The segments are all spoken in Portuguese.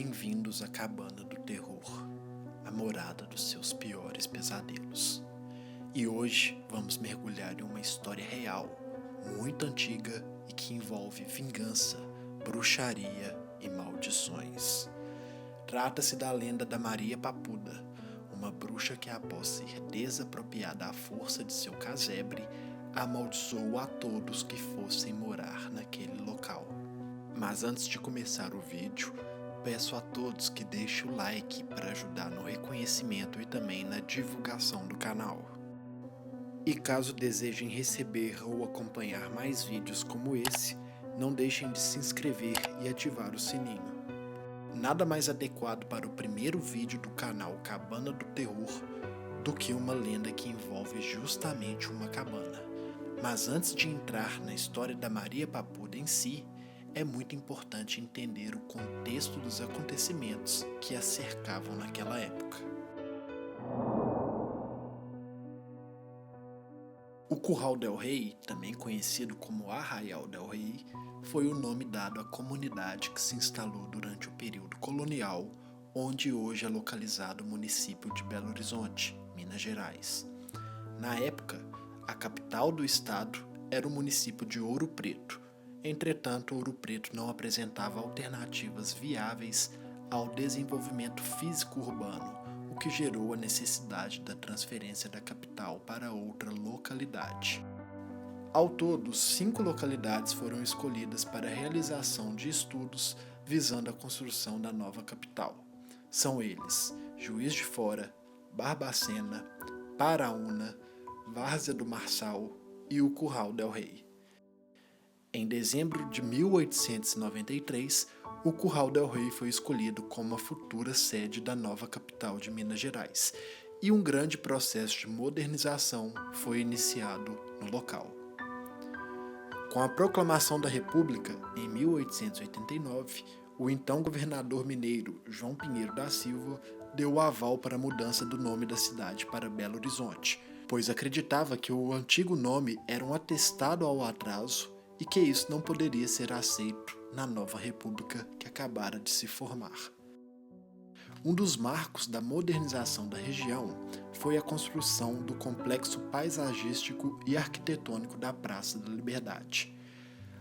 Bem-vindos à cabana do terror, a morada dos seus piores pesadelos. E hoje vamos mergulhar em uma história real, muito antiga e que envolve vingança, bruxaria e maldições. Trata-se da lenda da Maria Papuda, uma bruxa que, após ser desapropriada à força de seu casebre, amaldiçoou a todos que fossem morar naquele local. Mas antes de começar o vídeo, peço a todos que deixem o like para ajudar no reconhecimento e também na divulgação do canal. E caso desejem receber ou acompanhar mais vídeos como esse, não deixem de se inscrever e ativar o sininho. Nada mais adequado para o primeiro vídeo do canal Cabana do Terror do que uma lenda que envolve justamente uma cabana. Mas antes de entrar na história da Maria Papuda em si, é muito importante entender o contexto dos acontecimentos que a cercavam naquela época. O Curral del Rei, também conhecido como Arraial del Rei, foi o nome dado à comunidade que se instalou durante o período colonial, onde hoje é localizado o município de Belo Horizonte, Minas Gerais. Na época, a capital do estado era o município de Ouro Preto. Entretanto, Ouro Preto não apresentava alternativas viáveis ao desenvolvimento físico urbano, o que gerou a necessidade da transferência da capital para outra localidade. Ao todo, 5 localidades foram escolhidas para a realização de estudos visando a construção da nova capital. São eles: Juiz de Fora, Barbacena, Paraúna, Várzea do Marçal e o Curral del Rei. Em dezembro de 1893, o Curral del Rei foi escolhido como a futura sede da nova capital de Minas Gerais, e um grande processo de modernização foi iniciado no local. Com a proclamação da República, em 1889, o então governador mineiro João Pinheiro da Silva deu o aval para a mudança do nome da cidade para Belo Horizonte, pois acreditava que o antigo nome era um atestado ao atraso e que isso não poderia ser aceito na nova república que acabara de se formar. Um dos marcos da modernização da região foi a construção do complexo paisagístico e arquitetônico da Praça da Liberdade.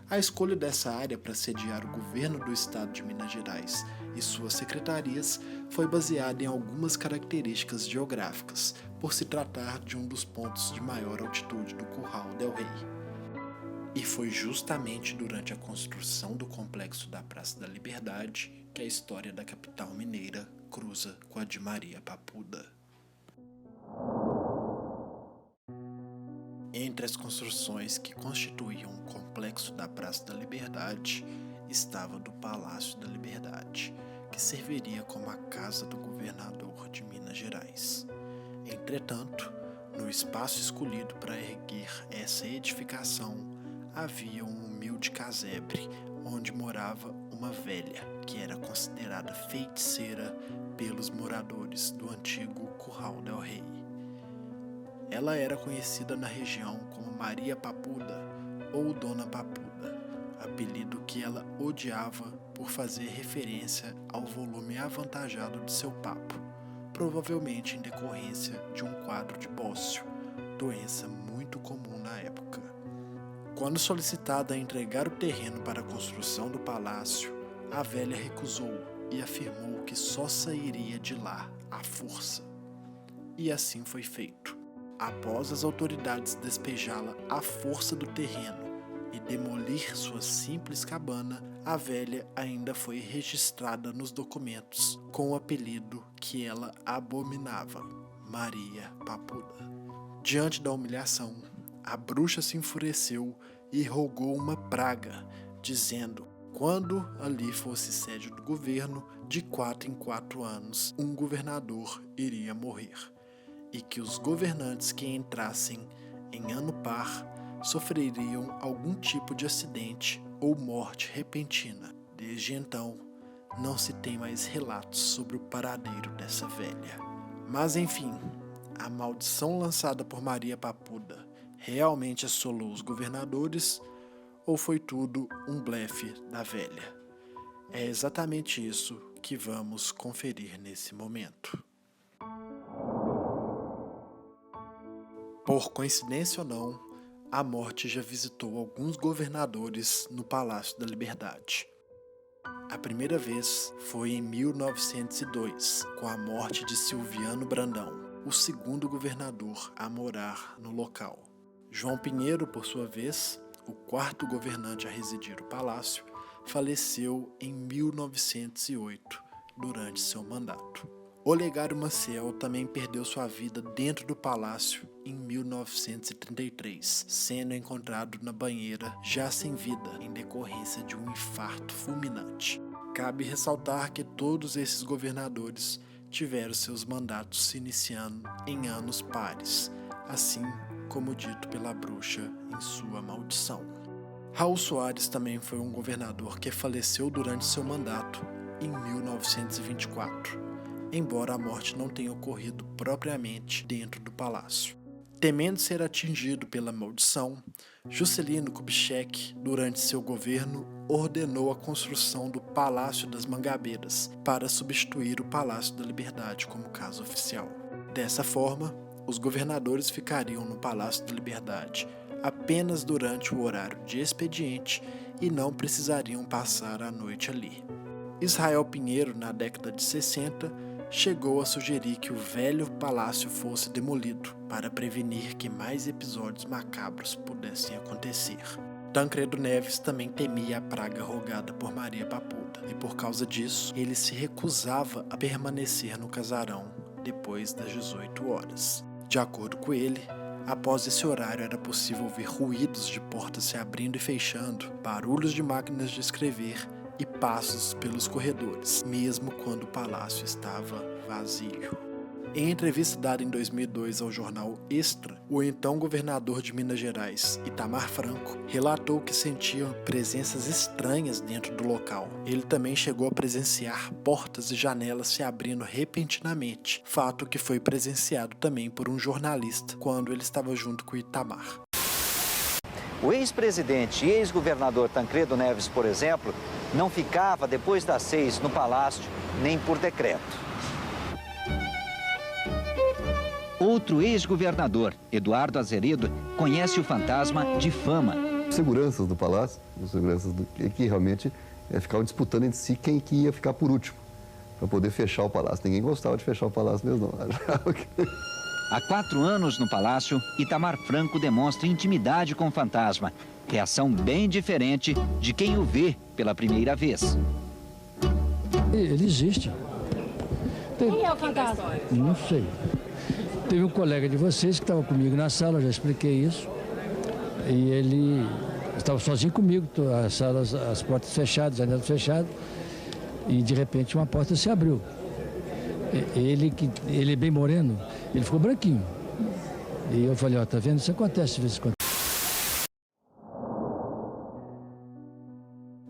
A escolha dessa área para sediar o governo do estado de Minas Gerais e suas secretarias foi baseada em algumas características geográficas, por se tratar de um dos pontos de maior altitude do Curral del Rei. E foi justamente durante a construção do complexo da Praça da Liberdade que a história da capital mineira cruza com a de Maria Papuda. Entre as construções que constituíam o complexo da Praça da Liberdade estava do Palácio da Liberdade, que serviria como a casa do governador de Minas Gerais. Entretanto, no espaço escolhido para erguer essa edificação, havia um humilde casebre, onde morava uma velha, que era considerada feiticeira pelos moradores do antigo Curral del Rei. Ela era conhecida na região como Maria Papuda ou Dona Papuda, apelido que ela odiava por fazer referência ao volume avantajado de seu papo, provavelmente em decorrência de um quadro de bócio, doença muito comum na época. Quando solicitada a entregar o terreno para a construção do palácio, a velha recusou e afirmou que só sairia de lá à força. E assim foi feito. Após as autoridades despejá-la à força do terreno e demolir sua simples cabana, a velha ainda foi registrada nos documentos com o apelido que ela abominava, Maria Papuda. Diante da humilhação, a bruxa se enfureceu e rogou uma praga, dizendo: quando ali fosse sede do governo, de 4 em 4 anos, um governador iria morrer, e que os governantes que entrassem em ano par sofreriam algum tipo de acidente ou morte repentina. Desde então, não se tem mais relatos sobre o paradeiro dessa velha. Mas enfim, a maldição lançada por Maria Papuda realmente assolou os governadores, ou foi tudo um blefe da velha? É exatamente isso que vamos conferir nesse momento. Por coincidência ou não, a morte já visitou alguns governadores no Palácio da Liberdade. A primeira vez foi em 1902, com a morte de Silviano Brandão, o segundo governador a morar no local. João Pinheiro, por sua vez, o quarto governante a residir no palácio, faleceu em 1908, durante seu mandato. Olegário Maciel também perdeu sua vida dentro do palácio em 1933, sendo encontrado na banheira já sem vida em decorrência de um infarto fulminante. Cabe ressaltar que todos esses governadores tiveram seus mandatos se iniciando em anos pares, assim como dito pela bruxa em sua maldição. Raul Soares também foi um governador que faleceu durante seu mandato em 1924. Embora a morte não tenha ocorrido propriamente dentro do palácio. Temendo ser atingido pela maldição, Juscelino Kubitschek, durante seu governo, ordenou a construção do Palácio das Mangabeiras para substituir o Palácio da Liberdade como casa oficial. Dessa forma, os governadores ficariam no Palácio da Liberdade apenas durante o horário de expediente e não precisariam passar a noite ali. Israel Pinheiro, na década de 60, chegou a sugerir que o velho palácio fosse demolido para prevenir que mais episódios macabros pudessem acontecer. Tancredo Neves também temia a praga rogada por Maria Papuda e, por causa disso, ele se recusava a permanecer no casarão depois das 18 horas. De acordo com ele, após esse horário era possível ouvir ruídos de portas se abrindo e fechando, barulhos de máquinas de escrever e passos pelos corredores, mesmo quando o palácio estava vazio. Em entrevista dada em 2002 ao jornal Extra, o então governador de Minas Gerais, Itamar Franco, relatou que sentia presenças estranhas dentro do local. Ele também chegou a presenciar portas e janelas se abrindo repentinamente, fato que foi presenciado também por um jornalista quando ele estava junto com Itamar. O ex-presidente e ex-governador Tancredo Neves, por exemplo, não ficava depois das 6 no palácio, nem por decreto. Outro ex-governador, Eduardo Azeredo, conhece o fantasma de fama. Seguranças do palácio, que realmente ficavam disputando entre si quem que ia ficar por último, para poder fechar o palácio. Ninguém gostava de fechar o palácio mesmo, não. Há 4 anos no palácio, Itamar Franco demonstra intimidade com o fantasma. Reação bem diferente de quem o vê pela primeira vez. Ele existe. Quem é o fantasma? Não sei. Teve um colega de vocês que estava comigo na sala, eu já expliquei isso. E ele estava sozinho comigo, as salas, as portas fechadas, janelas fechadas. E de repente uma porta se abriu. Ele é bem moreno, ele ficou branquinho. E eu falei, ó, tá vendo? Isso acontece de vez em quando.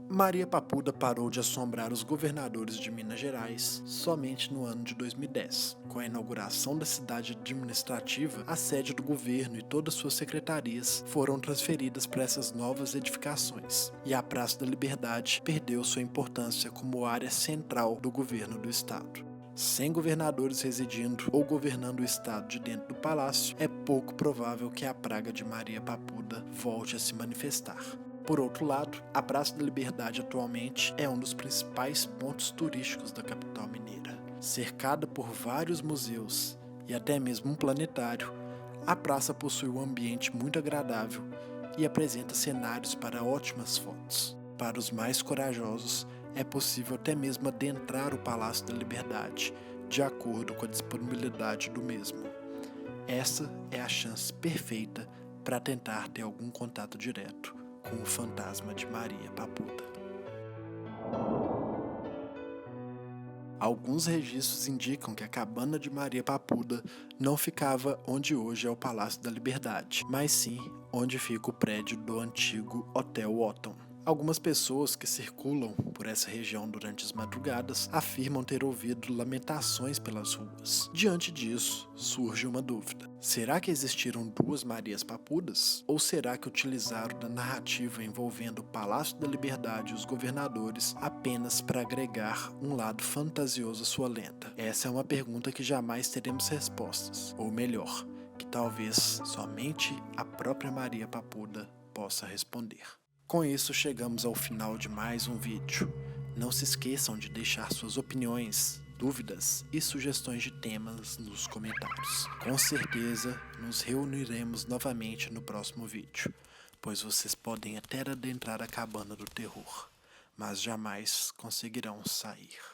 Maria Papuda parou de assombrar os governadores de Minas Gerais somente no ano de 2010. Com a inauguração da cidade administrativa, a sede do governo e todas suas secretarias foram transferidas para essas novas edificações. E a Praça da Liberdade perdeu sua importância como área central do governo do estado. Sem governadores residindo ou governando o estado de dentro do palácio, é pouco provável que a praga de Maria Papuda volte a se manifestar. Por outro lado, a Praça da Liberdade atualmente é um dos principais pontos turísticos da capital mineira. Cercada por vários museus e até mesmo um planetário, a praça possui um ambiente muito agradável e apresenta cenários para ótimas fotos. Para os mais corajosos, é possível até mesmo adentrar o Palácio da Liberdade, de acordo com a disponibilidade do mesmo. Essa é a chance perfeita para tentar ter algum contato direto com o fantasma de Maria Papuda. Alguns registros indicam que a cabana de Maria Papuda não ficava onde hoje é o Palácio da Liberdade, mas sim onde fica o prédio do antigo Hotel Otton. Algumas pessoas que circulam por essa região durante as madrugadas afirmam ter ouvido lamentações pelas ruas. Diante disso, surge uma dúvida. Será que existiram duas Marias Papudas? Ou será que utilizaram da narrativa envolvendo o Palácio da Liberdade e os governadores apenas para agregar um lado fantasioso à sua lenda? Essa é uma pergunta que jamais teremos respostas. Ou melhor, que talvez somente a própria Maria Papuda possa responder. Com isso, chegamos ao final de mais um vídeo. Não se esqueçam de deixar suas opiniões, dúvidas e sugestões de temas nos comentários. Com certeza, nos reuniremos novamente no próximo vídeo, pois vocês podem até adentrar a cabana do terror, mas jamais conseguirão sair.